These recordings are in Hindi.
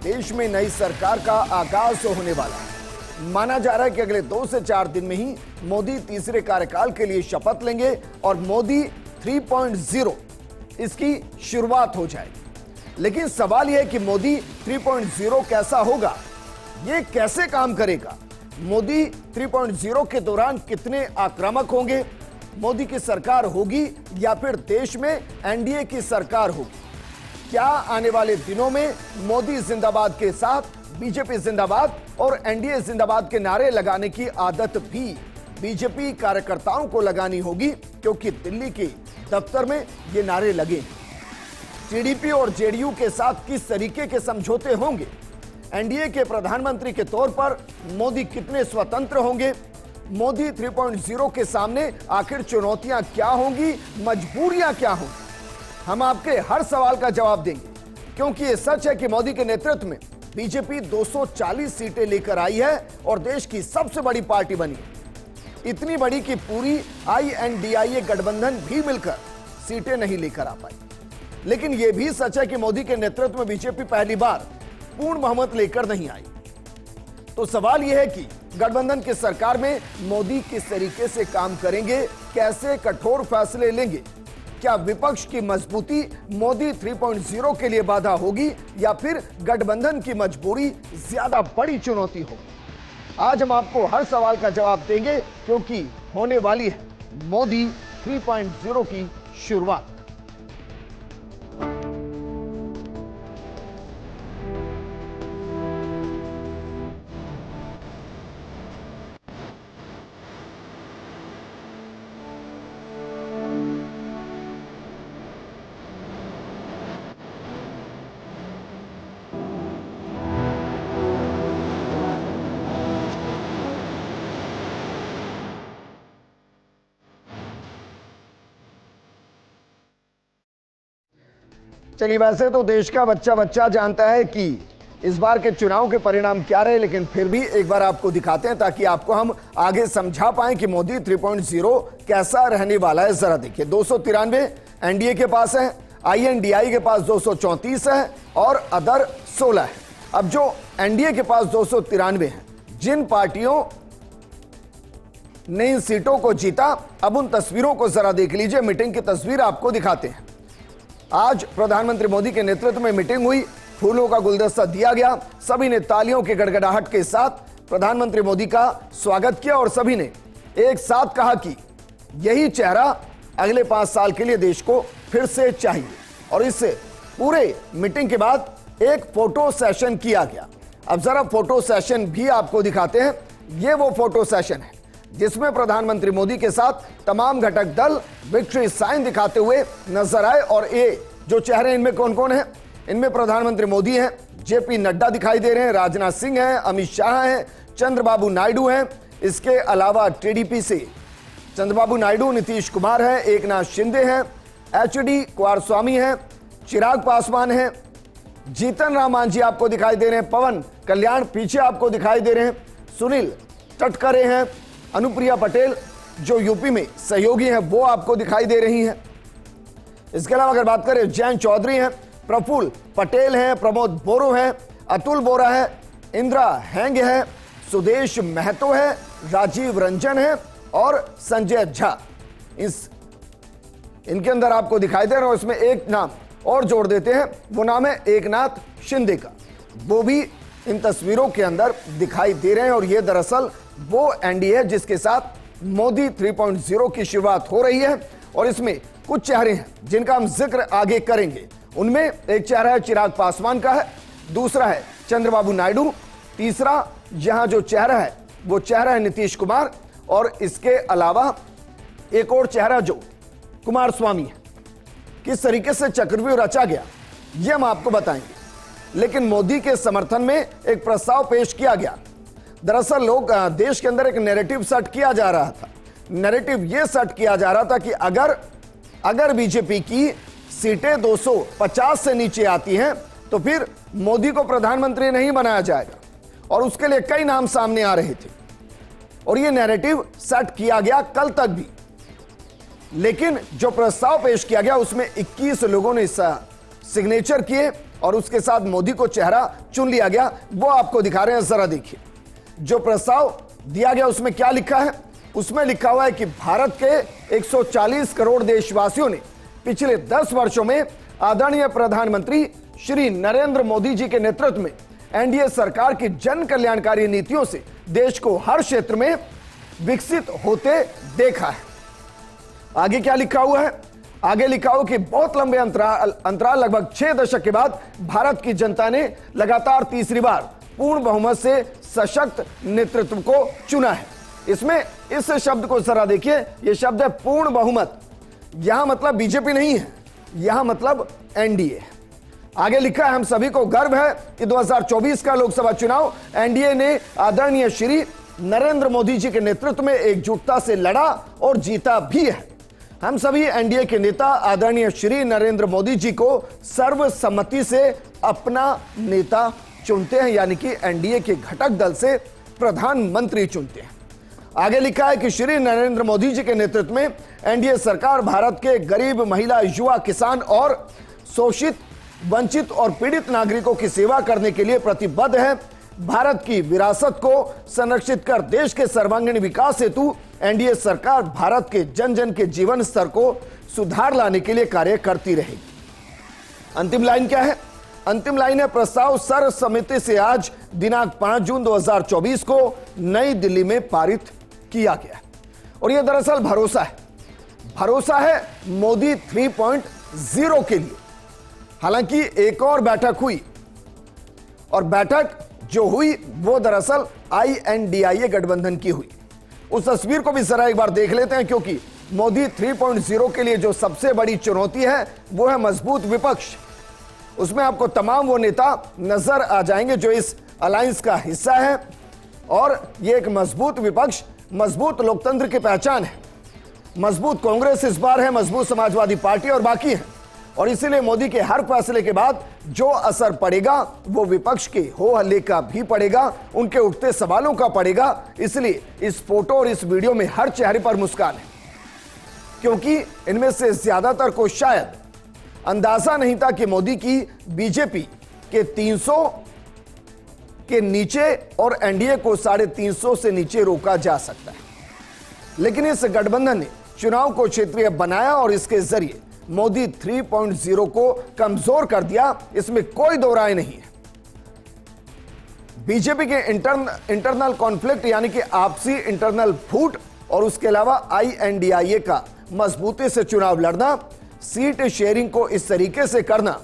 देश में नई सरकार का आगाज होने वाला है। माना जा रहा है कि अगले 2 से 4 दिन में ही मोदी तीसरे कार्यकाल के लिए शपथ लेंगे और मोदी 3.0 इसकी शुरुआत हो जाएगी। लेकिन सवाल यह है कि मोदी 3.0 कैसा होगा, यह कैसे काम करेगा, मोदी 3.0 के दौरान कितने आक्रामक होंगे, मोदी की सरकार होगी या फिर देश में एनडीए की सरकार होगी। क्या आने वाले दिनों में मोदी जिंदाबाद के साथ बीजेपी जिंदाबाद और एनडीए जिंदाबाद के नारे लगाने की आदत भी बीजेपी कार्यकर्ताओं को लगानी होगी, क्योंकि दिल्ली के दफ्तर में ये नारे लगे हैं। टीडीपी और जेडीयू के साथ किस तरीके के समझौते होंगे, एनडीए के प्रधानमंत्री के तौर पर मोदी कितने स्वतंत्र होंगे, मोदी 3.0 के सामने आखिर चुनौतियां क्या होंगी, मजबूरियां क्या होंगी, हम आपके हर सवाल का जवाब देंगे। क्योंकि यह सच है कि मोदी के नेतृत्व में बीजेपी 240 सीटें लेकर आई है और देश की सबसे बड़ी पार्टी बनी है। इतनी बड़ी कि पूरी INDIA गठबंधन भी मिलकर सीटें नहीं लेकर आ पाई। लेकिन यह भी सच है कि मोदी के नेतृत्व में बीजेपी पहली बार पूर्ण बहुमत लेकर नहीं आई। तो सवाल यह है कि गठबंधन की सरकार में मोदी किस तरीके से काम करेंगे, कैसे कठोर फैसले लेंगे, क्या विपक्ष की मजबूती मोदी 3.0 के लिए बाधा होगी या फिर गठबंधन की मजबूरी ज्यादा बड़ी चुनौती होगी। आज हम आपको हर सवाल का जवाब देंगे, क्योंकि होने वाली है मोदी 3.0 की शुरुआत। चलिए, वैसे तो देश का बच्चा बच्चा जानता है कि इस बार के चुनाव के परिणाम क्या रहे, लेकिन फिर भी एक बार आपको दिखाते हैं ताकि आपको हम आगे समझा पाएं कि मोदी 3.0 कैसा रहने वाला है। जरा देखिए, 293 एनडीए के पास है, INDI के पास 234 है और अदर 16 है। अब जो एनडीए के पास 293 है, जिन पार्टियों ने इन सीटों को जीता, अब उन तस्वीरों को जरा देख लीजिए। मीटिंग की तस्वीर आपको दिखाते हैं। आज प्रधानमंत्री मोदी के नेतृत्व में मीटिंग हुई, फूलों का गुलदस्ता दिया गया, सभी ने तालियों की गड़गड़ाहट के साथ प्रधानमंत्री मोदी का स्वागत किया और सभी ने एक साथ कहा कि यही चेहरा अगले 5 साल के लिए देश को फिर से चाहिए। और इस पूरे मीटिंग के बाद एक फोटो सेशन किया गया। अब जरा फोटो सेशन भी आपको दिखाते हैं। ये वो फोटो सेशन है जिसमें प्रधानमंत्री मोदी के साथ तमाम घटक दल विक्ट्री साइन दिखाते हुए नजर आए। और ये जो चेहरे, इनमें कौन कौन है? इनमें प्रधानमंत्री मोदी हैं, JP नड्डा दिखाई दे रहे हैं, राजनाथ सिंह हैं, अमित शाह हैं, चंद्रबाबू नायडू हैं। इसके अलावा टीडीपी से चंद्रबाबू नायडू, नीतीश कुमार है, एकनाथ शिंदे हैं, HD कुमारस्वामी हैं, चिराग पासवान हैं, जीतन राम मांझी आपको दिखाई दे रहे हैं, पवन कल्याण पीछे आपको दिखाई दे रहे हैं, सुनील तटकरे हैं, अनुप्रिया पटेल जो यूपी में सहयोगी हैं वो आपको दिखाई दे रही हैं। इसके अलावा अगर बात करें, जयंत चौधरी हैं, प्रफुल्ल पटेल हैं, प्रमोद बोरो हैं, अतुल बोरा है, इंदिरा हैंग है, सुदेश महतो है, राजीव रंजन है और संजय झा। इनके अंदर आपको दिखाई दे रहा है। इसमें एक नाम और जोड़ देते हैं, वो नाम है एकनाथ शिंदे का, वो भी इन तस्वीरों के अंदर दिखाई दे रहे हैं। और ये दरअसल वो एनडीए है जिसके साथ मोदी 3.0 की शुरुआत हो रही है। और इसमें कुछ चेहरे हैं जिनका हम जिक्र आगे करेंगे। उनमें एक चेहरा है चिराग पासवान का है, दूसरा है चंद्रबाबू नायडू, तीसरा यहां जो चेहरा है वो चेहरा है नीतीश कुमार और इसके अलावा एक और चेहरा जो कुमारस्वामी है। किस तरीके से चक्रव्यूह रचा गया ये हम आपको बताएंगे। लेकिन मोदी के समर्थन में एक प्रस्ताव पेश किया गया। दरअसल लोग देश के अंदर एक नैरेटिव सेट किया जा रहा था। नैरेटिव यह सेट किया जा रहा था कि अगर बीजेपी की सीटें 250 से नीचे आती हैं तो फिर मोदी को प्रधानमंत्री नहीं बनाया जाएगा। और उसके लिए कई नाम सामने आ रहे थे और यह नैरेटिव सेट किया गया कल तक भी। लेकिन जो प्रस्ताव पेश किया गया उसमें 21 लोगों ने सिग्नेचर किए और उसके साथ मोदी को चेहरा चुन लिया गया, वो आपको दिखा रहे हैं, जरा देखिए। जो प्रस्ताव दिया गया उसमें क्या लिखा है? उसमें लिखा हुआ है कि भारत के 140 करोड़ देशवासियों ने पिछले 10 वर्षों में आदरणीय प्रधानमंत्री श्री नरेंद्र मोदी जी के नेतृत्व में एनडीए सरकार की जन कल्याणकारी नीतियों से देश को हर क्षेत्र में विकसित होते देखा है। आगे क्या लिखा हुआ है? आगे लिखा हो कि बहुत लंबे अंतराल लगभग 6 दशक के बाद भारत की जनता ने लगातार तीसरी बार पूर्ण बहुमत से सशक्त नेतृत्व को चुना है। इसमें इस शब्द को जरा देखिए, यह शब्द है पूर्ण बहुमत। यहां मतलब बीजेपी नहीं है, यहां मतलब एनडीए। आगे लिखा है, हम सभी को गर्व है कि 2024 का लोकसभा चुनाव एनडीए ने आदरणीय श्री नरेंद्र मोदी जी के नेतृत्व में एकजुटता से लड़ा और जीता भी है। हम सभी एनडीए के नेता आदरणीय श्री नरेंद्र मोदी जी को सर्वसम्मति से अपना नेता चुनते हैं, यानी कि एनडीए के घटक दल से प्रधानमंत्री चुनते हैं। आगे लिखा है कि श्री नरेंद्र मोदी जी के नेतृत्व में एनडीए सरकार भारत के गरीब, महिला, युवा, किसान और शोषित, वंचित और पीड़ित नागरिकों की सेवा करने के लिए प्रतिबद्ध है। भारत की विरासत को संरक्षित कर देश के सर्वांगीण विकास हेतु एनडीए सरकार भारत के जन जन के जीवन स्तर को सुधार लाने के लिए कार्य करती रहेगी। अंतिम लाइन क्या है? अंतिम लाइन है, प्रस्ताव सर्वसम्मति से आज दिनांक 5 जून 2024 को नई दिल्ली में पारित किया गया। और यह दरअसल भरोसा है मोदी 3.0 के लिए। हालांकि एक और बैठक हुई, और बैठक जो हुई वो दरअसल INDIA गठबंधन की हुई। उस तस्वीर को भी जरा एक बार देख लेते हैं, क्योंकि मोदी 3.0 के लिए जो सबसे बड़ी चुनौती है वो है मजबूत विपक्ष। उसमें आपको तमाम वो नेता नजर आ जाएंगे जो इस अलायंस का हिस्सा है, और ये एक मजबूत विपक्ष मजबूत लोकतंत्र की पहचान है। मजबूत कांग्रेस इस बार है, मजबूत समाजवादी पार्टी और बाकी है। और इसीलिए मोदी के हर फैसले के बाद जो असर पड़ेगा वो विपक्ष के हो हल्ले का भी पड़ेगा, उनके उठते सवालों का पड़ेगा। इसलिए इस फोटो और इस वीडियो में हर चेहरे पर मुस्कान है, क्योंकि इनमें से ज्यादातर को शायद अंदाजा नहीं था कि मोदी की बीजेपी के 300 के नीचे और एनडीए को 350 से नीचे रोका जा सकता है। लेकिन इस गठबंधन ने चुनाव को क्षेत्रीय बनाया और इसके जरिए मोदी 3.0 को कमजोर कर दिया, इसमें कोई दो राय नहीं है। बीजेपी के इंटरनल कॉन्फ्लिक्ट यानी कि आपसी इंटरनल फूट, और उसके अलावा INDIA का मजबूती से चुनाव लड़ना, सीट शेयरिंग को इस तरीके से करना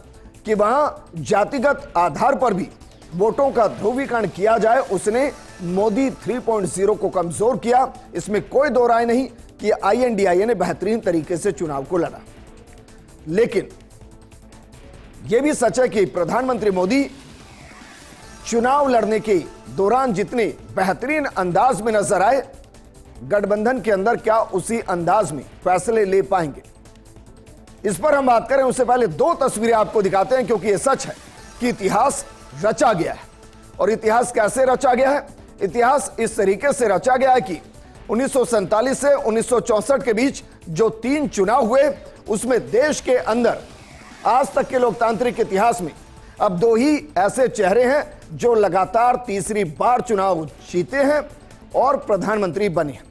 कि वहां जातिगत आधार पर भी वोटों का ध्रुवीकरण किया जाए, उसने मोदी 3.0 को कमजोर किया। इसमें कोई दो राय नहीं कि INDIA ने बेहतरीन तरीके से चुनाव को लड़ा। लेकिन यह भी सच है कि प्रधानमंत्री मोदी चुनाव लड़ने के दौरान जितने बेहतरीन अंदाज में नजर आए, गठबंधन के अंदर क्या उसी अंदाज में फैसले ले पाएंगे? इस पर हम बात करें उससे पहले 2 तस्वीरें आपको दिखाते हैं, क्योंकि यह सच है कि इतिहास रचा गया है। और इतिहास कैसे रचा गया है? इतिहास इस तरीके से रचा गया है कि 1947 से 1964 के बीच जो 3 चुनाव हुए, उसमें देश के अंदर आज तक के लोकतांत्रिक इतिहास में अब 2 ही ऐसे चेहरे हैं जो लगातार तीसरी बार चुनाव जीते हैं और प्रधानमंत्री बने हैं।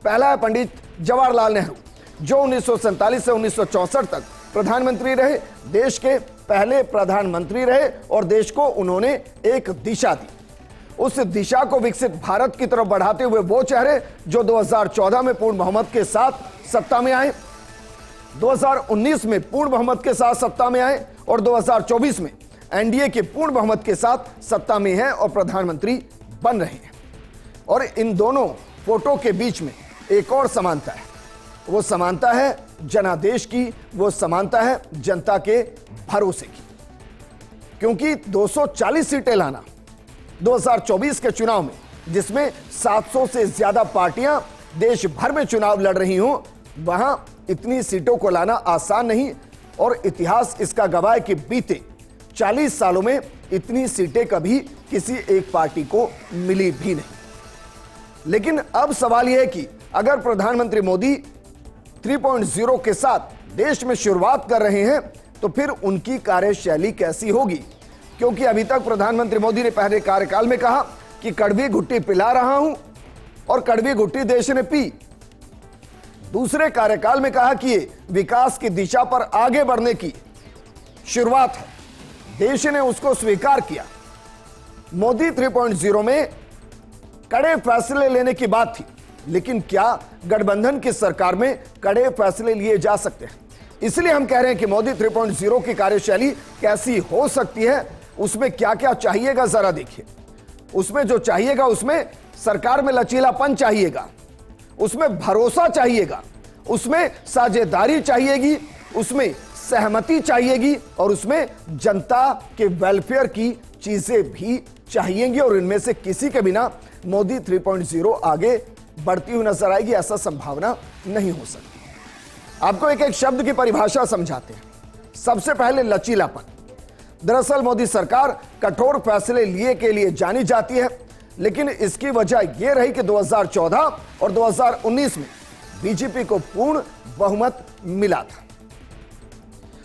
पहला है पंडित जवाहरलाल नेहरू, जो 1947 से 1964 तक प्रधानमंत्री रहे, देश के पहले प्रधानमंत्री रहे और देश को उन्होंने एक दिशा दी। उस दिशा को विकसित भारत की तरफ बढ़ाते हुए वो चेहरे जो 2014 में पूर्ण बहुमत के साथ सत्ता में आए, 2019 में पूर्ण बहुमत के साथ सत्ता में आए और 2024 में एनडीए के पूर्ण बहुमत के साथ सत्ता में हैं और प्रधानमंत्री बन रहे हैं। और इन दोनों फोटो के बीच में एक और समानता है, वो समानता है जनादेश की, वो समानता है जनता के भरोसे की। क्योंकि 240 सीटें लाना 2024 के चुनाव में, जिसमें 700 से ज्यादा पार्टियां देश भर में चुनाव लड़ रही हों, वहां इतनी सीटों को लाना आसान नहीं। और इतिहास इसका गवाह है कि बीते 40 सालों में इतनी सीटें कभी किसी एक पार्टी को मिली भी नहीं। लेकिन अब सवाल यह है कि अगर प्रधानमंत्री मोदी 3.0 के साथ देश में शुरुआत कर रहे हैं, तो फिर उनकी कार्यशैली कैसी होगी? क्योंकि अभी तक प्रधानमंत्री मोदी ने पहले कार्यकाल में कहा कि कड़वी घुट्टी पिला रहा हूं और कड़वी घुट्टी देश ने पी। दूसरे कार्यकाल में कहा कि ये विकास की दिशा पर आगे बढ़ने की शुरुआत है, देश ने उसको स्वीकार किया। मोदी 3.0 में कड़े फैसले लेने की बात थी, लेकिन क्या गठबंधन की सरकार में कड़े फैसले लिए जा सकते हैं? इसलिए हम कह रहे हैं कि मोदी 3.0 की कार्यशैली कैसी हो सकती है, उसमें क्या क्या चाहिएगा जरा देखिए। उसमें जो चाहिएगा, उसमें सरकार में लचीलापन चाहिएगा, उसमें भरोसा चाहिएगा, उसमें साझेदारी चाहिएगी, उसमें सहमति चाहिएगी और उसमें जनता के वेलफेयर की चीजें भी चाहिएंगी। और इनमें से किसी के बिना मोदी 3.0 आगे बढ़ती हुई नजर आएगी, ऐसा संभावना नहीं हो सकती। आपको एक एक शब्द की परिभाषा समझाते हैं। सबसे पहले लचीलापन। दरअसल मोदी सरकार कठोर फैसले लिए के लिए जानी जाती है, लेकिन इसकी वजह यह रही कि 2014 और 2019 में बीजेपी को पूर्ण बहुमत मिला था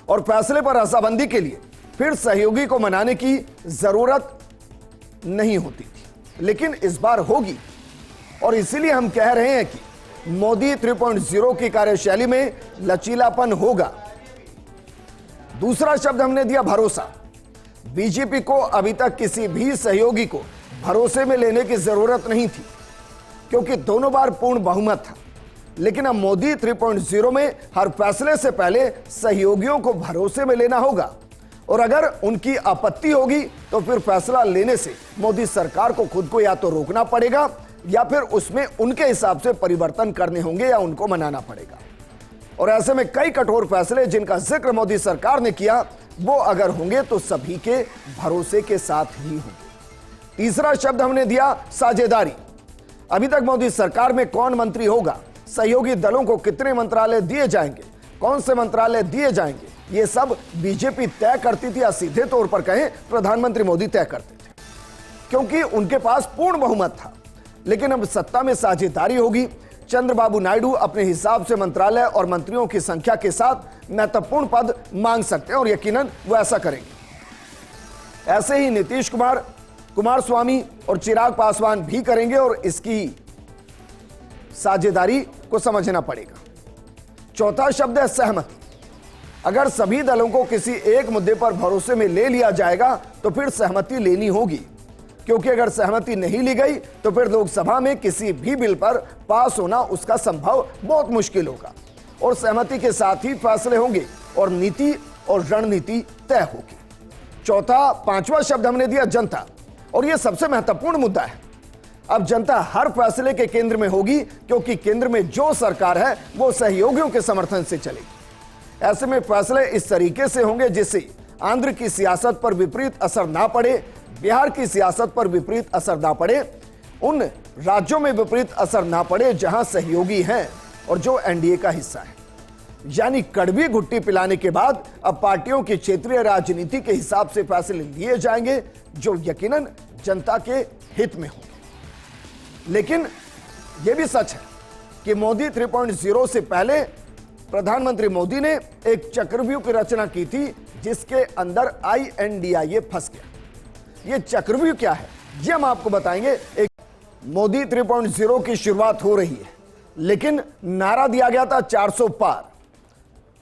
और फैसले पर रजामंदी के लिए फिर सहयोगी को मनाने की जरूरत नहीं होती थी, लेकिन इस बार होगी। और इसीलिए हम कह रहे हैं कि मोदी 3.0 की कार्यशैली में लचीलापन होगा। दूसरा शब्द हमने दिया भरोसा। बीजेपी को अभी तक किसी भी सहयोगी को भरोसे में लेने की जरूरत नहीं थी, क्योंकि दोनों बार पूर्ण बहुमत था। लेकिन अब मोदी 3.0 में हर फैसले से पहले सहयोगियों को भरोसे में लेना होगा, और अगर उनकी आपत्ति होगी तो फिर फैसला लेने से मोदी सरकार को खुद को या तो रोकना पड़ेगा या फिर उसमें उनके हिसाब से परिवर्तन करने होंगे या उनको मनाना पड़ेगा। और ऐसे में कई कठोर फैसले जिनका जिक्र मोदी सरकार ने किया, वो अगर होंगे तो सभी के भरोसे के साथ ही होंगे। तीसरा शब्द हमने दिया साझेदारी। अभी तक मोदी सरकार में कौन मंत्री होगा, सहयोगी दलों को कितने मंत्रालय दिए जाएंगे, कौन से मंत्रालय दिए जाएंगे, ये सब बीजेपी तय करती थी, या सीधे तौर पर कहें प्रधानमंत्री मोदी तय करते थे, क्योंकि उनके पास पूर्ण बहुमत था। लेकिन अब सत्ता में साझेदारी होगी। चंद्रबाबू नायडू अपने हिसाब से मंत्रालय और मंत्रियों की संख्या के साथ महत्वपूर्ण पद मांग सकते हैं और यकीनन वो ऐसा करेंगे। ऐसे ही नीतीश कुमार, कुमारस्वामी और चिराग पासवान भी करेंगे और इसकी साझेदारी को समझना पड़ेगा। चौथा शब्द है सहमति। अगर सभी दलों को किसी एक मुद्दे पर भरोसे में ले लिया जाएगा तो फिर सहमति लेनी होगी, क्योंकि अगर सहमति नहीं ली गई तो फिर लोकसभा में किसी भी बिल पर पास होना उसका संभव बहुत मुश्किल होगा और सहमति के साथ ही फैसले होंगे और नीति और रणनीति तय होगी। पांचवा शब्द हमने दिया जनता, और यह सबसे महत्वपूर्ण मुद्दा है। अब जनता हर फैसले के केंद्र में होगी, क्योंकि केंद्र में जो सरकार है वो सहयोगियों के समर्थन से चलेगी। ऐसे में फैसले इस तरीके से होंगे जिससे आंध्र की सियासत पर विपरीत असर ना पड़े, बिहार की सियासत पर विपरीत असर ना पड़े, उन राज्यों में विपरीत असर ना पड़े जहां सहयोगी हैं और जो एनडीए का हिस्सा है। यानी कड़वी घुट्टी पिलाने के बाद अब पार्टियों की क्षेत्रीय राजनीति के हिसाब से फैसले लिए जाएंगे जो यकीनन जनता के हित में होंगे। लेकिन यह भी सच है कि मोदी 3.0 से पहले प्रधानमंत्री मोदी ने एक चक्रव्यूह की रचना की थी जिसके अंदर INDIA फंस गया। ये चक्रव्यूह क्या है ये हम आपको बताएंगे। एक मोदी 3.0 की शुरुआत हो रही है, लेकिन नारा दिया गया था 400 पार।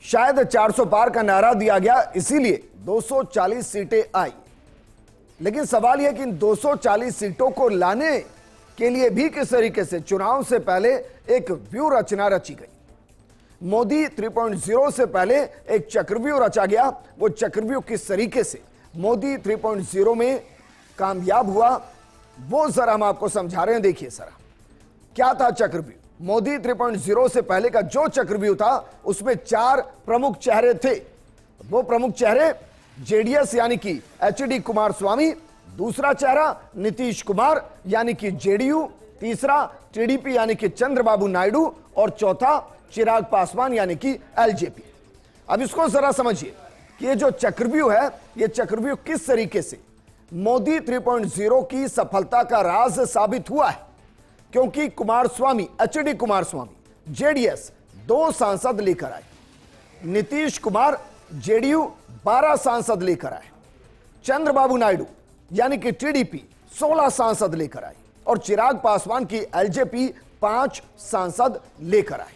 शायद 400 पार का नारा दिया गया इसीलिए 240 सीटें आई, लेकिन सवाल यह कि इन 240 सीटों को लाने के लिए भी किस तरीके से चुनाव से पहले एक व्यूह रचना रची गई। मोदी 3.0 से पहले एक चक्रव्यूह रचा गया। वो चक्रव्यूह किस तरीके से मोदी 3.0 में कामयाब हुआ वो जरा हम आपको समझा रहे हैं। देखिए जरा क्या था चक्रव्यूह। मोदी 3.0 से पहले का जो चक्रव्यूह था उसमें 4 प्रमुख चेहरे थे। वो प्रमुख चेहरे जेडीएस यानी कि HD कुमारस्वामी, दूसरा चेहरा नीतीश कुमार यानी कि जेडीयू, तीसरा टीडीपी यानी कि चंद्रबाबू नायडू और चौथा चिराग पासवान यानी कि LJP। अब इसको जरा समझिए कि ये जो चक्रव्यूह है ये चक्रव्यूह किस तरीके से मोदी 3.0 की सफलता का राज साबित हुआ है, क्योंकि कुमारस्वामी HD कुमारस्वामी जेडीएस 2 सांसद लेकर आए, नीतीश कुमार जेडीयू 12 सांसद लेकर आए, चंद्रबाबू नायडू यानी कि टीडीपी 16 सांसद लेकर आई और चिराग पासवान की एलजेपी 5 सांसद लेकर आई।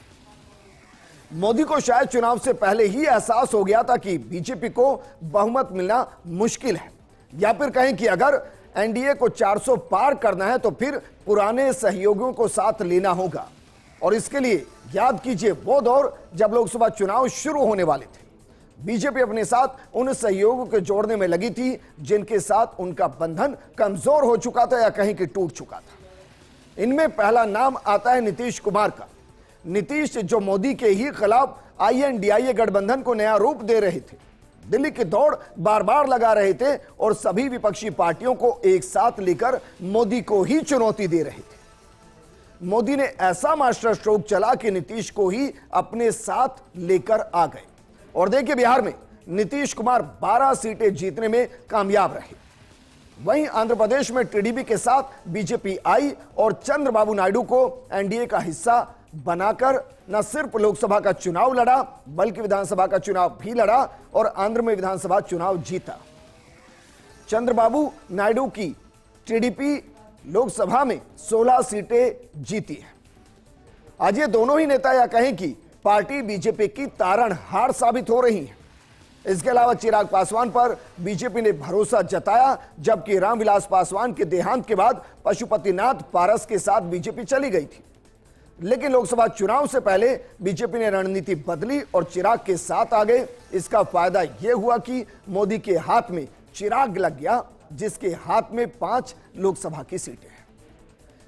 मोदी को शायद चुनाव से पहले ही एहसास हो गया था कि बीजेपी को बहुमत मिलना मुश्किल है, या फिर कहें कि अगर एनडीए को 400 पार करना है तो फिर पुराने सहयोगियों को साथ लेना होगा। और इसके लिए याद कीजिए वो दौर जब लोकसभा चुनाव शुरू होने वाले थे। बीजेपी अपने साथ उन सहयोगियों को जोड़ने में लगी थी जिनके साथ उनका बंधन कमजोर हो चुका था या कहीं कि टूट चुका था। इनमें पहला नाम आता है नीतीश कुमार का। नीतीश जो मोदी के ही खिलाफ आईएनडीआईए गठबंधन को नया रूप दे रहे थे, दिल्ली की दौड़ बार बार लगा रहे थे और सभी विपक्षी पार्टियों को एक साथ लेकर मोदी को ही चुनौती दे रहे थे। मोदी ने ऐसा मास्टर स्ट्रोक चला कि नीतीश को ही अपने साथ लेकर आ गए। और देखिए बिहार में नीतीश कुमार 12 सीटें जीतने में कामयाब रहे। वहीं आंध्र प्रदेश में टीडीपी के साथ बीजेपी आई और चंद्रबाबू नायडू को एनडीए का हिस्सा बनाकर न सिर्फ लोकसभा का चुनाव लड़ा बल्कि विधानसभा का चुनाव भी लड़ा और आंध्र में विधानसभा चुनाव जीता। चंद्रबाबू नायडू की टीडीपी लोकसभा में 16 सीटें जीती है। आज ये दोनों ही नेता या कहें कि पार्टी बीजेपी की तारणहार साबित हो रही है। इसके अलावा चिराग पासवान पर बीजेपी ने भरोसा जताया, जबकि रामविलास पासवान के देहांत के बाद पशुपतिनाथ पारस के साथ बीजेपी चली गई थी। लेकिन लोकसभा चुनाव से पहले बीजेपी ने रणनीति बदली और चिराग के साथ आ गए। इसका फायदा यह हुआ कि मोदी के हाथ में चिराग लग गया, जिसके हाथ में 5 लोकसभा की सीटें हैं।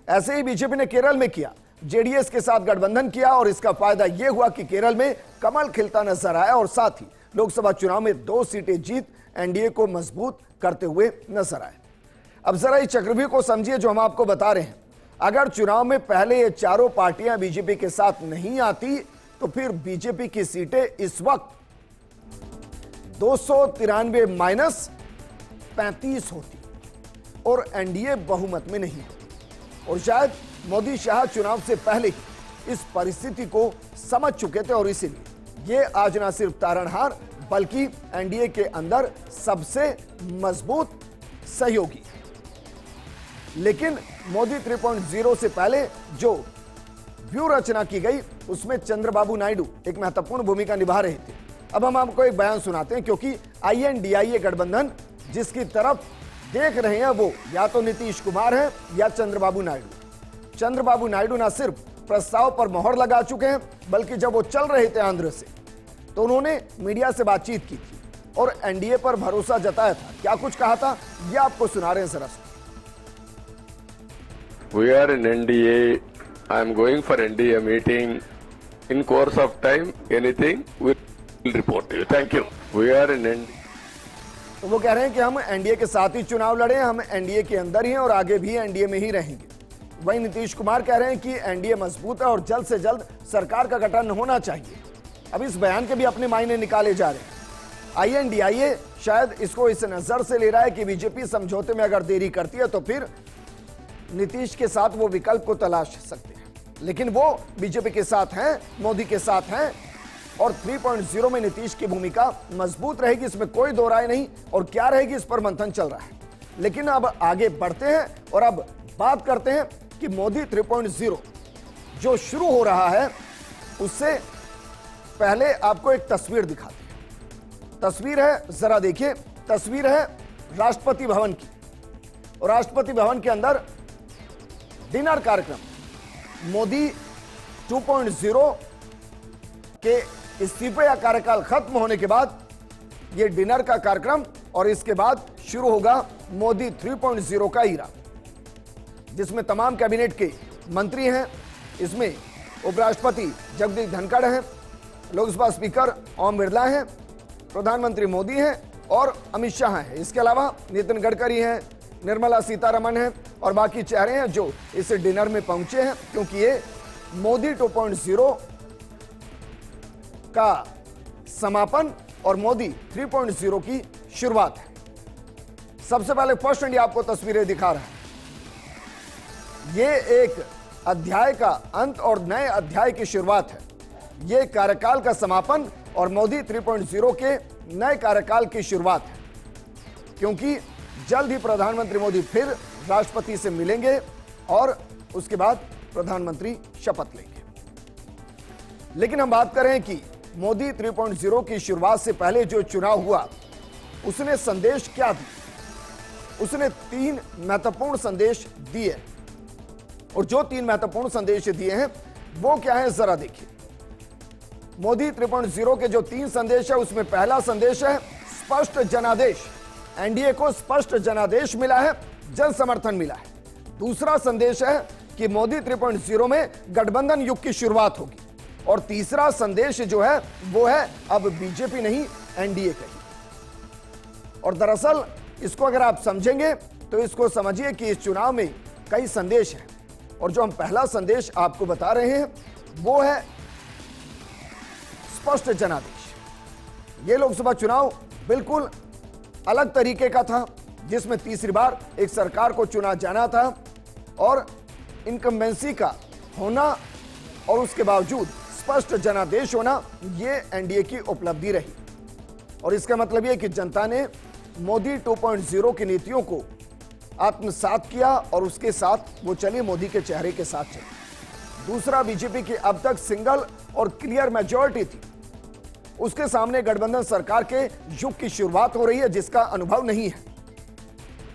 ऐसे ही बीजेपी ने केरल में किया, जेडीएस के साथ गठबंधन किया और इसका फायदा यह हुआ कि केरल में कमल खिलता नजर आया और साथ ही लोकसभा चुनाव में 2 सीटें जीत एनडीए को मजबूत करते हुए नजर आए। अब जरा इस चक्रव्यूह को समझिए जो हम आपको बता रहे हैं। अगर चुनाव में पहले ये चारों पार्टियां बीजेपी के साथ नहीं आती तो फिर बीजेपी की सीटें इस वक्त 293 माइनस 35 होती और एनडीए बहुमत में नहीं होती। और शायद मोदी शाह चुनाव से पहले ही इस परिस्थिति को समझ चुके थे और इसीलिए ये आज ना सिर्फ तारणहार बल्कि एनडीए के अंदर सबसे मजबूत सहयोगी। लेकिन मोदी 3.0 से पहले जो व्यू रचना की गई उसमें चंद्रबाबू नायडू एक महत्वपूर्ण भूमिका निभा रहे थे। अब हम आपको एक बयान सुनाते हैं, क्योंकि आईएनडीआईए गठबंधन जिसकी तरफ देख रहे हैं वो या तो नीतीश कुमार है या चंद्रबाबू नायडू। चंद्रबाबू नायडू ना सिर्फ प्रस्ताव पर मोहर लगा चुके हैं बल्कि जब वो चल रहे थे आंध्र से तो उन्होंने मीडिया से बातचीत की थी और एनडीए पर भरोसा जताया था। क्या कुछ कहा था ये आपको सुना रहे हैं जरा। We are in NDA. I am going for NDA meeting. In course of time, anything we will report to you. Thank you. We are in NDA. तो वो कह रहे हैं कि हम एनडीए के साथ ही चुनाव लड़े, हम एनडीए के अंदर ही हैं और आगे भी एनडीए में ही रहेंगे। वहीं नीतीश कुमार कह रहे हैं कि एनडीए मजबूत है और जल्द से जल्द सरकार का गठन होना चाहिए। अब इस बयान के भी अपने मायने निकाले जा रहे हैं। आईएनडीआईए शायद इसको इस नजर से ले रहा है कि बीजेपी समझौते में अगर देरी करती है तो फिर नीतीश के साथ वो विकल्प को तलाश सकते हैं, लेकिन वो बीजेपी के साथ हैं, मोदी के साथ हैं और 3.0 में नीतीश की भूमिका मजबूत रहेगी, इसमें कोई दो राय नहीं। और क्या रहेगी इस पर मंथन चल रहा है। लेकिन अब आगे बढ़ते हैं और अब बात करते हैं कि मोदी 3.0 जो शुरू हो रहा है उससे पहले आपको एक तस्वीर दिखाते हैं। तस्वीर है, जरा देखिए, तस्वीर है राष्ट्रपति भवन की और राष्ट्रपति भवन के अंदर डिनर कार्यक्रम। मोदी 2.0 के इस्तीफे या कार्यकाल खत्म होने के बाद यह डिनर का कार्यक्रम और इसके बाद शुरू होगा मोदी 3.0 का ईरा, जिसमें तमाम कैबिनेट के मंत्री हैं। इसमें उपराष्ट्रपति जगदीप धनखड़ हैं, लोकसभा स्पीकर ओम बिरला हैं, प्रधानमंत्री मोदी हैं और अमित शाह हैं। इसके अलावा नितिन गडकरी हैं, निर्मला सीतारमण हैं और बाकी चेहरे हैं जो इस डिनर में पहुंचे हैं, क्योंकि ये मोदी 2.0 का समापन और मोदी 3.0 की शुरुआत है। सबसे पहले फर्स्ट इंडिया आपको तस्वीरें दिखा रहा है। ये एक अध्याय का अंत और नए अध्याय की शुरुआत है। ये कार्यकाल का समापन और मोदी 3.0 के नए कार्यकाल की शुरुआत है। क्योंकि जल्द ही प्रधानमंत्री मोदी फिर राष्ट्रपति से मिलेंगे और उसके बाद प्रधानमंत्री शपथ लेंगे। लेकिन हम बात करें कि मोदी 3.0 की शुरुआत से पहले जो चुनाव हुआ उसने संदेश क्या दिए। उसने 3 महत्वपूर्ण संदेश दिए और जो 3 महत्वपूर्ण संदेश दिए हैं वो क्या है जरा देखिए। मोदी 3.0 के जो 3 संदेश है उसमें पहला संदेश है स्पष्ट जनादेश। एनडीए को स्पष्ट जनादेश मिला है, जन समर्थन मिला है। दूसरा संदेश है कि मोदी 3.0 में गठबंधन युग की शुरुआत होगी और तीसरा संदेश जो है वो है अब बीजेपी नहीं एनडीए कही। और दरअसल इसको अगर आप समझेंगे तो इसको समझिए कि इस चुनाव में कई संदेश हैं और जो हम पहला संदेश आपको बता रहे हैं वो है स्पष्ट जनादेश। ये लोकसभा चुनाव बिल्कुल अलग तरीके का था जिसमें तीसरी बार एक सरकार को चुना जाना था और इनकम्बेंसी का होना और उसके बावजूद स्पष्ट जनादेश होना ये एनडीए की उपलब्धि रही। और इसका मतलब यह कि जनता ने मोदी 2.0 की नीतियों को आत्मसात किया और उसके साथ वो चली, मोदी के चेहरे के साथ चली। दूसरा, बीजेपी की अब तक सिंगल और क्लियर मेजॉरिटी थी, उसके सामने गठबंधन सरकार के युग की शुरुआत हो रही है जिसका अनुभव नहीं है,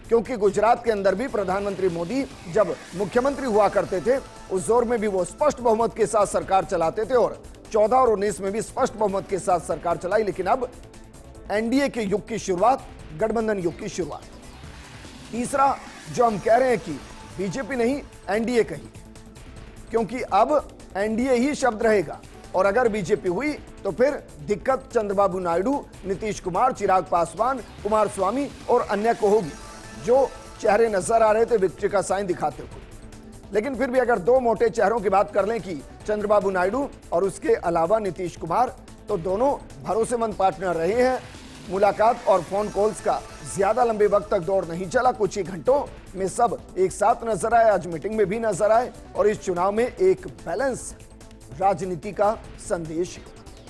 क्योंकि गुजरात के अंदर भी प्रधानमंत्री मोदी जब मुख्यमंत्री हुआ करते थे उस दौर में भी वो स्पष्ट बहुमत के साथ सरकार चलाते थे और 14 और 19 में भी स्पष्ट बहुमत के साथ सरकार चलाई। लेकिन अब एनडीए के युग की शुरुआत, गठबंधन युग की शुरुआत। तीसरा, जो हम कह रहे हैं कि बीजेपी नहीं एनडीए कही, क्योंकि अब एनडीए ही शब्द रहेगा और अगर बीजेपी हुई तो फिर दिक्कत चंद्रबाबू नायडू, नीतीश कुमार, चिराग पासवान, कुमारस्वामी और अन्य को होगी जो चेहरे नजर आ रहे थे विक्ट्री का साइन दिखाते हुए। लेकिन फिर भी अगर 2 मोटे चेहरों की बात कर लें कि चंद्रबाबू नायडू और उसके अलावा नीतीश कुमार, तो दोनों भरोसेमंद पार्टनर रहे हैं। मुलाकात और फोन कॉल्स का ज्यादा लंबे वक्त तक दौर नहीं चला, कुछ ही घंटों में सब एक साथ नजर आए, आज मीटिंग में भी नजर आए और इस चुनाव में एक बैलेंस राजनीति का संदेश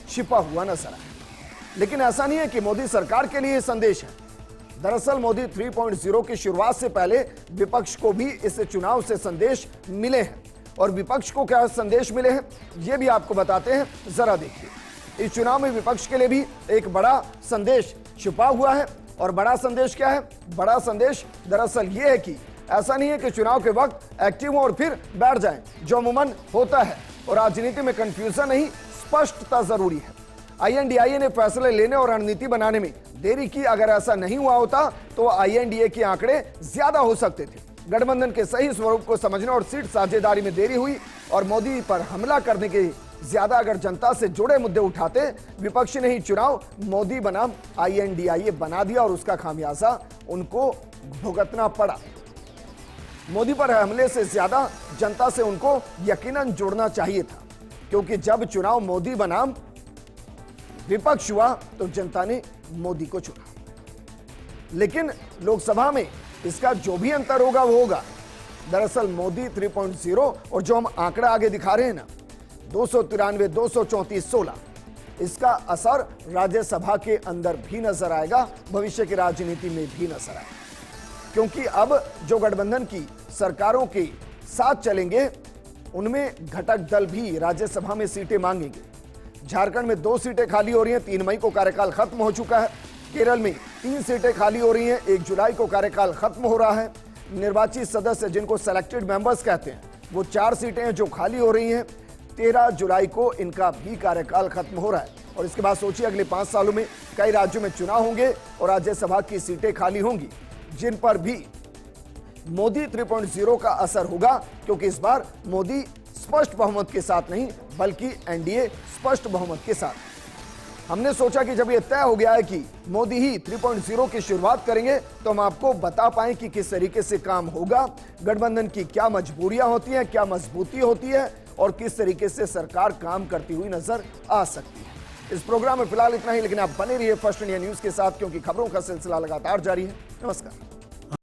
छिपा हुआ नजर आया। लेकिन ऐसा नहीं है कि मोदी सरकार के लिए यह संदेश है। दरअसल मोदी 3.0 की शुरुआत से पहले विपक्ष को भी इस चुनाव से संदेश मिले हैं और विपक्ष को क्या संदेश मिले हैं ये भी आपको बताते हैं, जरा देखिए। इस चुनाव में विपक्ष के लिए भी एक बड़ा संदेश छिपा हुआ है और बड़ा संदेश क्या है? बड़ा संदेश दरअसल ये है कि ऐसा नहीं है कि चुनाव के वक्त एक्टिव हो और फिर बैठ जाएं, जो अमूमन होता है। और राजनीति में कंफ्यूजन नहीं, स्पष्टता जरूरी है। आईएनडीआईए ने फैसले लेने और रणनीति बनाने में देरी की। अगर ऐसा नहीं हुआ होता तो आईएनडीए के आंकड़े ज्यादा हो सकते थे। गठबंधन के सही स्वरूप को समझने और सीट साझेदारी में देरी हुई और मोदी पर हमला करने के ज्यादा अगर जनता से जुड़े मुद्दे उठाते, विपक्षी ने ही चुनाव मोदी बनाम आईएनडीआईए बना दिया और उसका खामियाजा उनको भुगतना पड़ा। मोदी पर हमले से ज्यादा जनता से उनको यकीनन जुड़ना चाहिए था, क्योंकि जब चुनाव मोदी बनाम विपक्ष हुआ तो जनता ने मोदी को चुना। लेकिन लोकसभा में इसका जो भी अंतर होगा वो होगा। दरअसल मोदी 3.0 और जो हम आंकड़ा आगे दिखा रहे हैं ना, 293, 234, 16, इसका असर राज्यसभा के अंदर भी नजर आएगा, भविष्य की राजनीति में भी नजर आएगा। क्योंकि अब जो गठबंधन की सरकारों के साथ चलेंगे उनमें घटक दल भी राज्यसभा में सीटें मांगेंगे। झारखंड में 2 सीटें खाली हो रही हैं, 3 मई को कार्यकाल खत्म हो चुका है। केरल में 3 सीटें खाली हो रही हैं, 1 जुलाई को कार्यकाल खत्म हो रहा है। निर्वाचित सदस्य जिनको सेलेक्टेड मेंबर्स कहते हैं वो 4 सीटें हैं जो खाली हो रही हैं। 13 जुलाई को इनका भी कार्यकाल खत्म हो रहा है और इसके बाद सोचिए अगले 5 सालों में कई राज्यों में चुनाव होंगे और राज्यसभा की सीटें खाली होंगी, जिन पर भी मोदी 3.0 का असर होगा, क्योंकि इस बार मोदी स्पष्ट बहुमत के साथ नहीं बल्कि एनडीए स्पष्ट बहुमत के साथ। हमने सोचा कि जब यह तय हो गया है कि मोदी ही 3.0 की शुरुआत करेंगे तो हम आपको बता पाएं कि किस तरीके से काम होगा, गठबंधन की क्या मजबूरियां होती हैं, क्या मजबूती होती है और किस तरीके से सरकार काम करती हुई नजर आ सकती है। इस प्रोग्राम में फिलहाल इतना ही, लेकिन आप बने रहिए फर्स्ट इंडिया न्यूज के साथ, क्योंकि खबरों का सिलसिला लगातार जारी है। नमस्कार।